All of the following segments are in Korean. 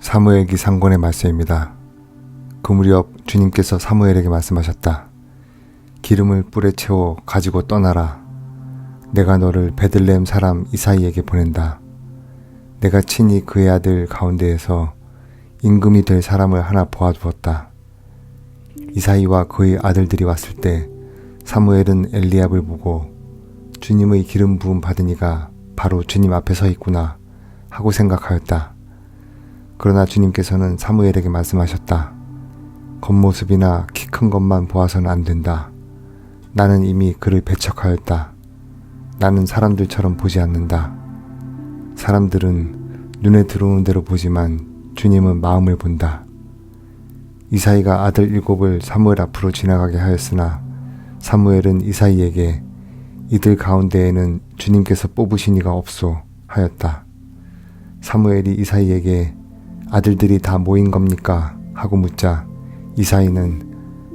사무엘기 상권의 말씀입니다. 그 무렵 주님께서 사무엘에게 말씀하셨다. 기름을 뿔에 채워 가지고 떠나라. 내가 너를 베들레헴 사람 이사이에게 보낸다. 내가 친히 그의 아들 가운데에서 임금이 될 사람을 하나 보아두었다. 이사이와 그의 아들들이 왔을 때 사무엘은 엘리압을 보고 주님의 기름 부음 받은 이가 바로 주님 앞에 서 있구나 하고 생각하였다. 그러나 주님께서는 사무엘에게 말씀하셨다. 겉모습이나 키 큰 것만 보아서는 안 된다. 나는 이미 그를 배척하였다. 나는 사람들처럼 보지 않는다. 사람들은 눈에 들어오는 대로 보지만 주님은 마음을 본다. 이사이가 아들 7을 사무엘 앞으로 지나가게 하였으나 사무엘은 이사이에게 이들 가운데에는 주님께서 뽑으신 이가 없소 하였다. 사무엘이 이사이에게 아들들이 다 모인 겁니까? 하고 묻자 이사이는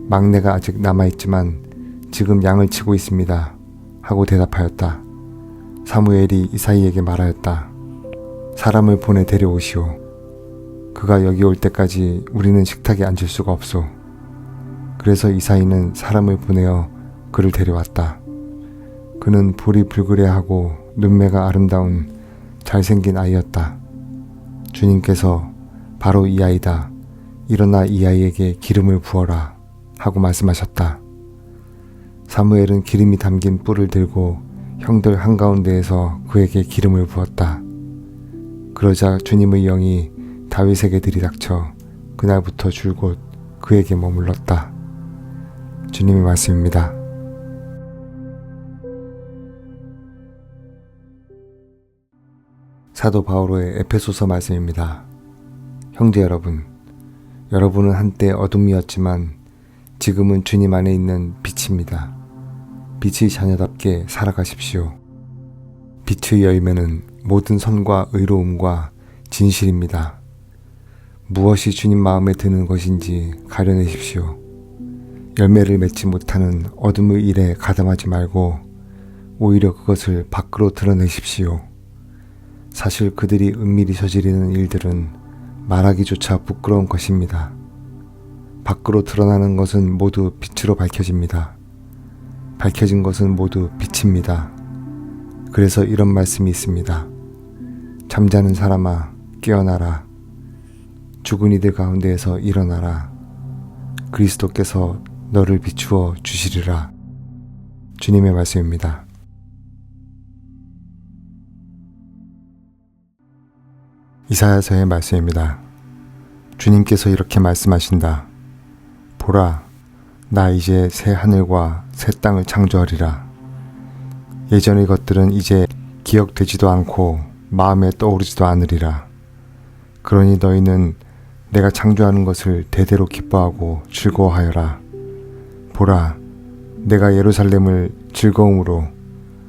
막내가 아직 남아있지만 지금 양을 치고 있습니다 하고 대답하였다. 사무엘이 이사이에게 말하였다. 사람을 보내 데려오시오. 그가 여기 올 때까지 우리는 식탁에 앉을 수가 없소. 그래서 이사이는 사람을 보내어 그를 데려왔다. 그는 볼이 불그레하고 눈매가 아름다운 잘생긴 아이였다. 주님께서 바로 이 아이다. 일어나 이 아이에게 기름을 부어라 하고 말씀하셨다. 사무엘은 기름이 담긴 뿔을 들고 형들 한가운데에서 그에게 기름을 부었다. 그러자 주님의 영이 다윗에게 들이닥쳐 그날부터 줄곧 그에게 머물렀다. 주님의 말씀입니다. 사도 바오로의 에페소서 말씀입니다. 형제 여러분, 여러분은 한때 어둠이었지만 지금은 주님 안에 있는 빛입니다. 빛의 자녀답게 살아가십시오. 빛의 열매는 모든 선과 의로움과 진실입니다. 무엇이 주님 마음에 드는 것인지 가려내십시오. 열매를 맺지 못하는 어둠의 일에 가담하지 말고 오히려 그것을 밖으로 드러내십시오. 사실 그들이 은밀히 저지르는 일들은 말하기조차 부끄러운 것입니다. 밖으로 드러나는 것은 모두 빛으로 밝혀집니다. 밝혀진 것은 모두 빛입니다. 그래서 이런 말씀이 있습니다. 잠자는 사람아 깨어나라. 죽은 이들 가운데에서 일어나라. 그리스도께서 너를 비추어 주시리라. 주님의 말씀입니다. 이사야서의 말씀입니다. 주님께서 이렇게 말씀하신다. 보라, 나 이제 새 하늘과 새 땅을 창조하리라. 예전의 것들은 이제 기억되지도 않고 마음에 떠오르지도 않으리라. 그러니 너희는 내가 창조하는 것을 대대로 기뻐하고 즐거워하여라. 보라, 내가 예루살렘을 즐거움으로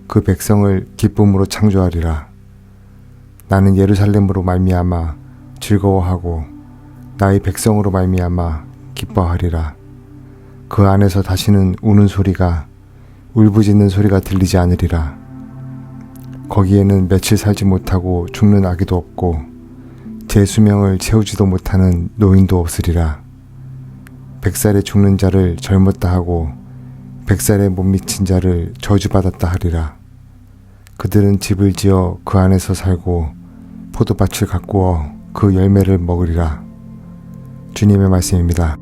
그 백성을 기쁨으로 창조하리라. 나는 예루살렘으로 말미암아 즐거워하고 나의 백성으로 말미암아 기뻐하리라. 그 안에서 다시는 우는 소리가 울부짖는 소리가 들리지 않으리라. 거기에는 며칠 살지 못하고 죽는 아기도 없고 제 수명을 채우지도 못하는 노인도 없으리라. 100살에 죽는 자를 젊었다 하고 100살에 못 미친 자를 저주받았다 하리라. 그들은 집을 지어 그 안에서 살고 포도밭을 가꾸어 그 열매를 먹으리라. 주님의 말씀입니다.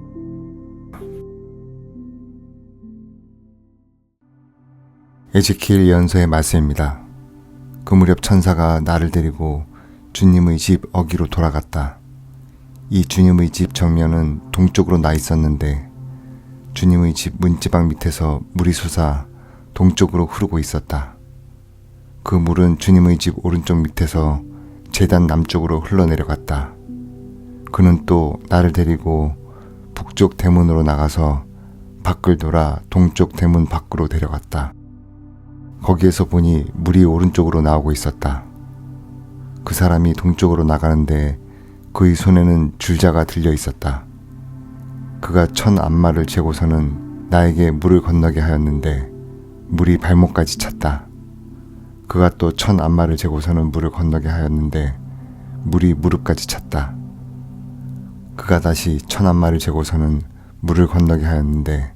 에ze키엘 예언서의 말씀입니다. 그 무렵 천사가 나를 데리고 주님의 집 어기로 돌아갔다. 이 주님의 집 정면은 동쪽으로 나 있었는데 주님의 집 문지방 밑에서 물이 솟아 동쪽으로 흐르고 있었다. 그 물은 주님의 집 오른쪽 밑에서 제단 남쪽으로 흘러내려갔다. 그는 또 나를 데리고 북쪽 대문으로 나가서 밖을 돌아 동쪽 대문 밖으로 데려갔다. 거기에서 보니 물이 오른쪽으로 나오고 있었다. 그 사람이 동쪽으로 나가는데 그의 손에는 줄자가 들려 있었다. 그가 1000 암마를 재고서는 나에게 물을 건너게 하였는데 물이 발목까지 찼다. 그가 또 1000 암마를 재고서는 물을 건너게 하였는데 물이 무릎까지 찼다. 그가 다시 1,000암마를 재고서는 물을 건너게 하였는데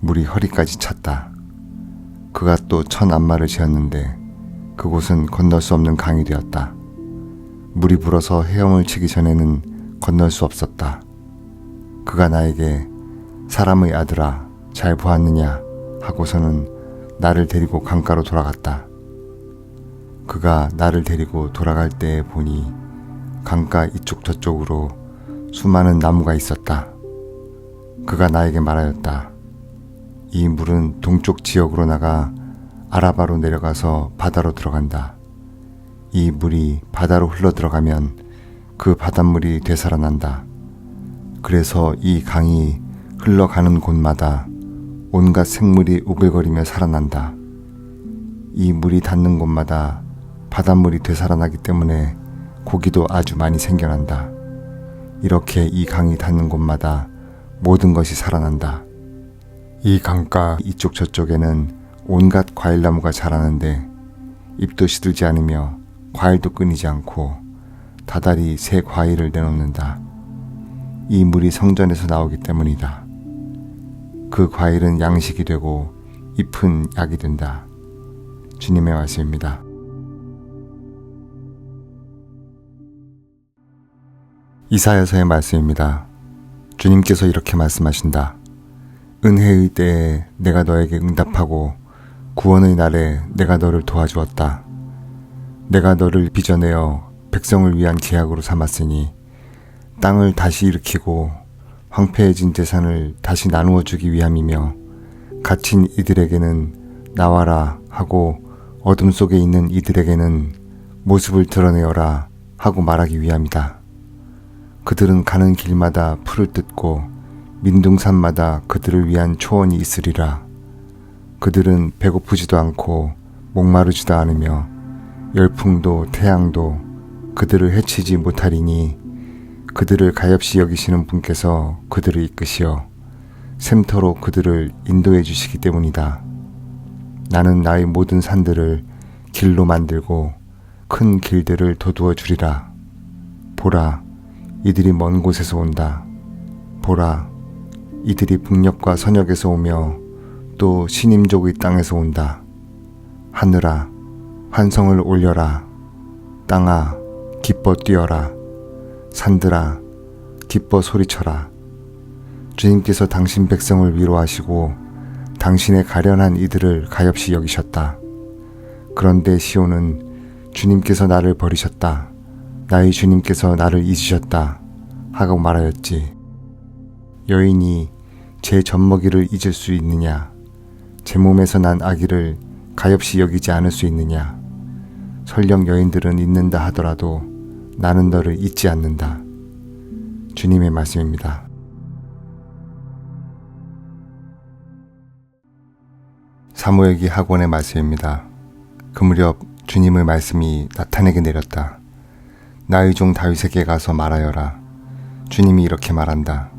물이 허리까지 찼다. 그가 또 1,000암마를 재었는데 그곳은 건널 수 없는 강이 되었다. 물이 불어서 헤엄을 치기 전에는 건널 수 없었다. 그가 나에게 사람의 아들아 잘 보았느냐 하고서는 나를 데리고 강가로 돌아갔다. 그가 나를 데리고 돌아갈 때 보니 강가 이쪽 저쪽으로 수많은 나무가 있었다. 그가 나에게 말하였다. 이 물은 동쪽 지역으로 나가 아라바로 내려가서 바다로 들어간다. 이 물이 바다로 흘러 들어가면 그 바닷물이 되살아난다. 그래서 이 강이 흘러가는 곳마다 온갖 생물이 우글거리며 살아난다. 이 물이 닿는 곳마다 바닷물이 되살아나기 때문에 고기도 아주 많이 생겨난다. 이렇게 이 강이 닿는 곳마다 모든 것이 살아난다. 이 강가 이쪽 저쪽에는 온갖 과일나무가 자라는데 잎도 시들지 않으며 과일도 끊이지 않고 다달이 새 과일을 내놓는다. 이 물이 성전에서 나오기 때문이다. 그 과일은 양식이 되고 잎은 약이 된다. 주님의 말씀입니다. 이사야서의 말씀입니다. 주님께서 이렇게 말씀하신다. 은혜의 때에 내가 너에게 응답하고 구원의 날에 내가 너를 도와주었다. 내가 너를 빚어내어 백성을 위한 계약으로 삼았으니 땅을 다시 일으키고 황폐해진 재산을 다시 나누어 주기 위함이며 갇힌 이들에게는 나와라 하고 어둠 속에 있는 이들에게는 모습을 드러내어라 하고 말하기 위함이다. 그들은 가는 길마다 풀을 뜯고 민둥산마다 그들을 위한 초원이 있으리라. 그들은 배고프지도 않고 목마르지도 않으며 열풍도 태양도 그들을 해치지 못하리니 그들을 가엾이 여기시는 분께서 그들을 이끄시어 샘터로 그들을 인도해 주시기 때문이다. 나는 나의 모든 산들을 길로 만들고 큰 길들을 돋우어 주리라. 보라, 이들이 먼 곳에서 온다. 보라, 이들이 북녘과 서녘에서 오며 또 신임족의 땅에서 온다. 하늘아, 환성을 올려라. 땅아, 기뻐 뛰어라. 산들아, 기뻐 소리쳐라. 주님께서 당신 백성을 위로하시고 당신의 가련한 이들을 가엾이 여기셨다. 그런데 시온은 주님께서 나를 버리셨다. 나의 주님께서 나를 잊으셨다 하고 말하였지. 여인이 제 젖먹이를 잊을 수 있느냐? 제 몸에서 난 아기를 가엾이 여기지 않을 수 있느냐? 설령 여인들은 잊는다 하더라도 나는 너를 잊지 않는다. 주님의 말씀입니다. 사무엘기 학원의 말씀입니다. 그 무렵 주님의 말씀이 나탄에게 내렸다. 나의 종 다윗에게 가서 말하여라. 주님이 이렇게 말한다.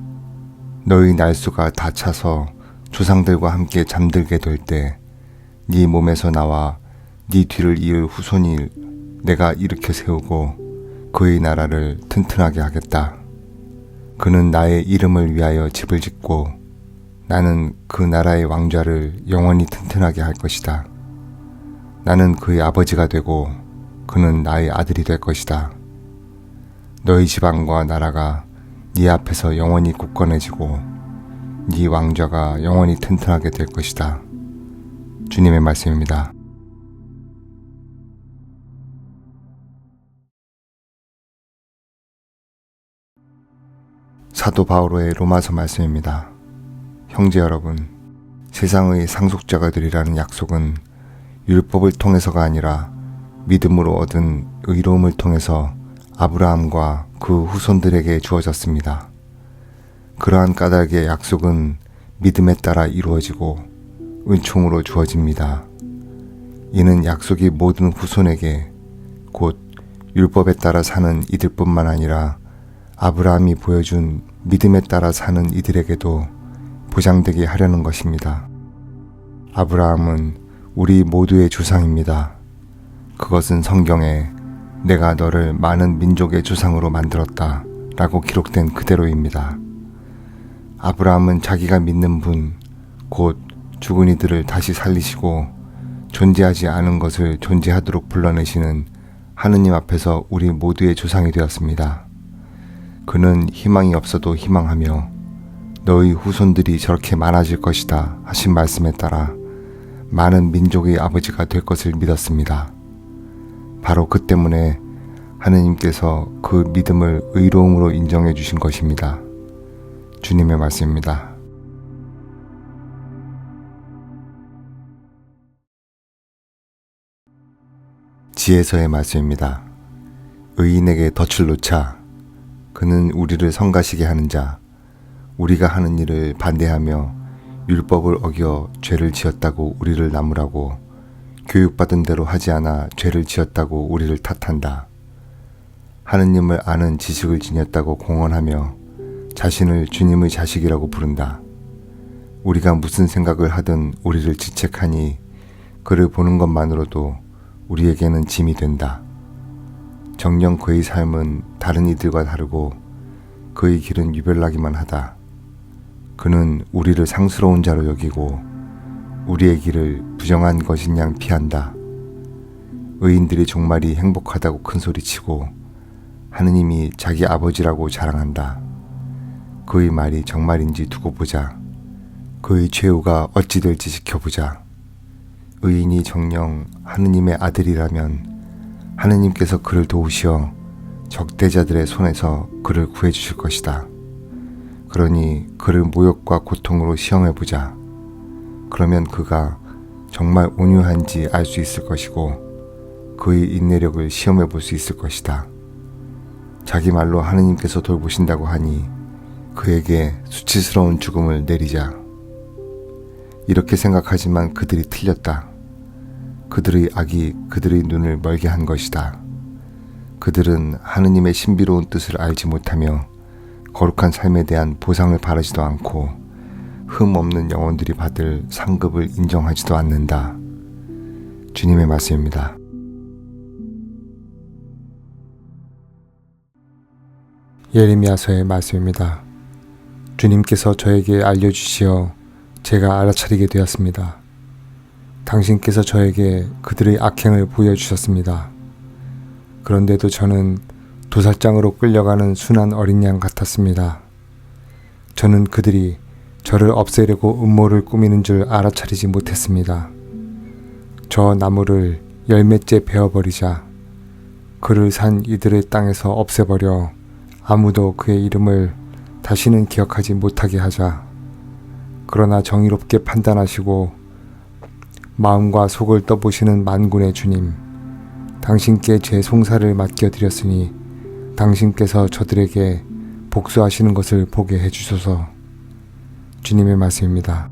너의 날수가 다 차서 조상들과 함께 잠들게 될 때 네 몸에서 나와 네 뒤를 이을 후손이 내가 일으켜 세우고 그의 나라를 튼튼하게 하겠다. 그는 나의 이름을 위하여 집을 짓고 나는 그 나라의 왕좌를 영원히 튼튼하게 할 것이다. 나는 그의 아버지가 되고 그는 나의 아들이 될 것이다. 너희 지방과 나라가 네 앞에서 영원히 굳건해지고 네 왕좌가 영원히 튼튼하게 될 것이다. 주님의 말씀입니다. 사도 바오로의 로마서 말씀입니다. 형제 여러분, 세상의 상속자가 되리라는 약속은 율법을 통해서가 아니라 믿음으로 얻은 의로움을 통해서 아브라함과 그 후손들에게 주어졌습니다. 그러한 까닭의 약속은 믿음에 따라 이루어지고 은총으로 주어집니다. 이는 약속이 모든 후손에게 곧 율법에 따라 사는 이들뿐만 아니라 아브라함이 보여준 믿음에 따라 사는 이들에게도 보장되게 하려는 것입니다. 아브라함은 우리 모두의 조상입니다. 그것은 성경에 내가 너를 많은 민족의 조상으로 만들었다 라고 기록된 그대로입니다. 아브라함은 자기가 믿는 분, 곧 죽은 이들을 다시 살리시고 존재하지 않은 것을 존재하도록 불러내시는 하느님 앞에서 우리 모두의 조상이 되었습니다. 그는 희망이 없어도 희망하며 너희 후손들이 저렇게 많아질 것이다 하신 말씀에 따라 많은 민족의 아버지가 될 것을 믿었습니다. 바로 그 때문에 하느님께서 그 믿음을 의로움으로 인정해 주신 것입니다. 주님의 말씀입니다. 지혜서의 말씀입니다. 의인에게 덫을 놓자. 그는 우리를 성가시게 하는 자. 우리가 하는 일을 반대하며 율법을 어겨 죄를 지었다고 우리를 나무라고 교육받은 대로 하지 않아 죄를 지었다고 우리를 탓한다. 하느님을 아는 지식을 지녔다고 공언하며 자신을 주님의 자식이라고 부른다. 우리가 무슨 생각을 하든 우리를 지책하니 그를 보는 것만으로도 우리에게는 짐이 된다. 정녕 그의 삶은 다른 이들과 다르고 그의 길은 유별나기만 하다. 그는 우리를 상스러운 자로 여기고 우리의 길을 부정한 것인 양 피한다. 의인들이 종말이 행복하다고 큰소리치고 하느님이 자기 아버지라고 자랑한다. 그의 말이 정말인지 두고 보자. 그의 최후가 어찌 될지 지켜보자. 의인이 정녕 하느님의 아들이라면 하느님께서 그를 도우시어 적대자들의 손에서 그를 구해주실 것이다. 그러니 그를 모욕과 고통으로 시험해보자. 그러면 그가 정말 온유한지 알 수 있을 것이고 그의 인내력을 시험해볼 수 있을 것이다. 자기 말로 하느님께서 돌보신다고 하니 그에게 수치스러운 죽음을 내리자. 이렇게 생각하지만 그들이 틀렸다. 그들의 악이 그들의 눈을 멀게 한 것이다. 그들은 하느님의 신비로운 뜻을 알지 못하며 거룩한 삶에 대한 보상을 바라지도 않고 흠 없는 영혼들이 받을 상급을 인정하지도 않는다. 주님의 말씀입니다. 예레미야서의 말씀입니다. 주님께서 저에게 알려주시어 제가 알아차리게 되었습니다. 당신께서 저에게 그들의 악행을 보여주셨습니다. 그런데도 저는 도살장으로 끌려가는 순한 어린 양 같았습니다. 저는 그들이 저를 없애려고 음모를 꾸미는 줄 알아차리지 못했습니다. 저 나무를 열매째 베어버리자. 그를 산 이들의 땅에서 없애버려 아무도 그의 이름을 다시는 기억하지 못하게 하자. 그러나 정의롭게 판단하시고 마음과 속을 떠보시는 만군의 주님, 당신께 제 송사를 맡겨드렸으니 당신께서 저들에게 복수하시는 것을 보게 해주소서. 주님의 말씀입니다.